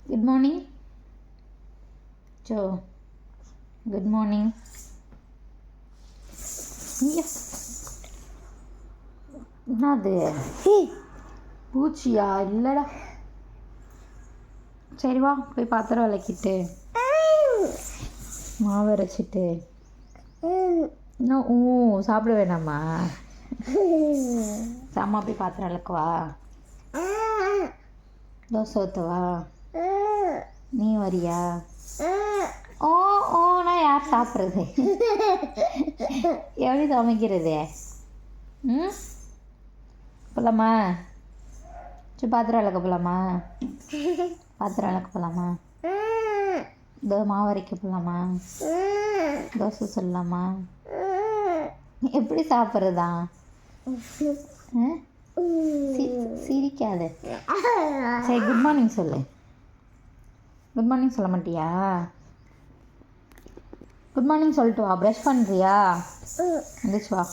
Good morning Joe. Good morning. என்னது பூச்சியா? இல்லைடா. சரி வா போய் பாத்திரம் விளக்கிட்டு மாவு அரைச்சிட்டு இன்னும் சாப்பிட வேணாமா? அம்மா போய் பாத்திரம் விளக்குவா, தோசை ஊற்றவா, நீ வரியா? ஓ ஓ நான் யார் சாப்பிட்றது? எப்படி சமைக்கிறது? போகலாமா? சரி பாத்திரம் விளக்க போகலாமா? பாத்திரம் விளக்க போகலாமா? மாவு அரைக்க போகலாமா? தோசை சொல்லலாமா? எப்படி சாப்பிட்றதா? சிரிக்காத. சரி குட் மார்னிங் சொல்லு. குட் மார்னிங் சொல்ல மாட்டியா? குட் மார்னிங் சொல்லிட்டு வா. ப்ரஷ் பண்ணுறியா? எந்திரிச்சு வா.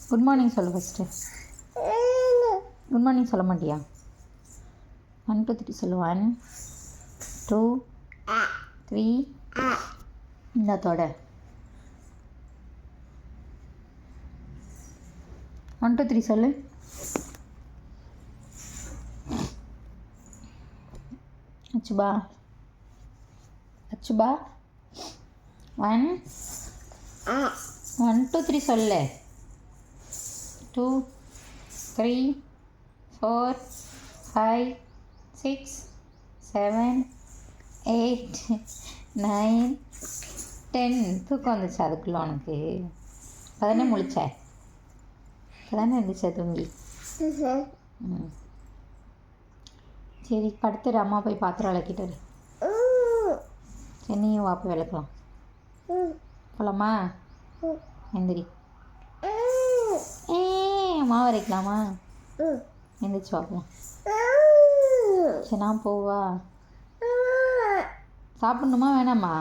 குட் மார்னிங் சொல்லு ஃபஸ்ட்டு. குட் மார்னிங் சொல்ல மாட்டியா? 1 2 3 சொல்லு. 1 2 3 இந்த தொட. 1 2 3 சொல்லு. அச்சுபா அச்சுபா. 1 1 2 3 சொல்லு. 2 3 4 5 6 7 8 9 10. தூக்கம் வந்துச்சு அதுக்குள்ள உனக்கு? அப்போதானே முழிச்ச? அப்போதானே இருந்துச்சா தூங்கி? சரி படுத்துரு. அம்மா போய் பாத்திரம் விளக்கிட்டு. சரி நீயும் வா போய் விளக்கலாம். போகலாமா? எந்திரி. மாவு அரைக்கலாமா? எந்திரிச்சு பார்க்கலாம். சரி நான் போவா? சாப்பிட்ணுமா வேணாமா?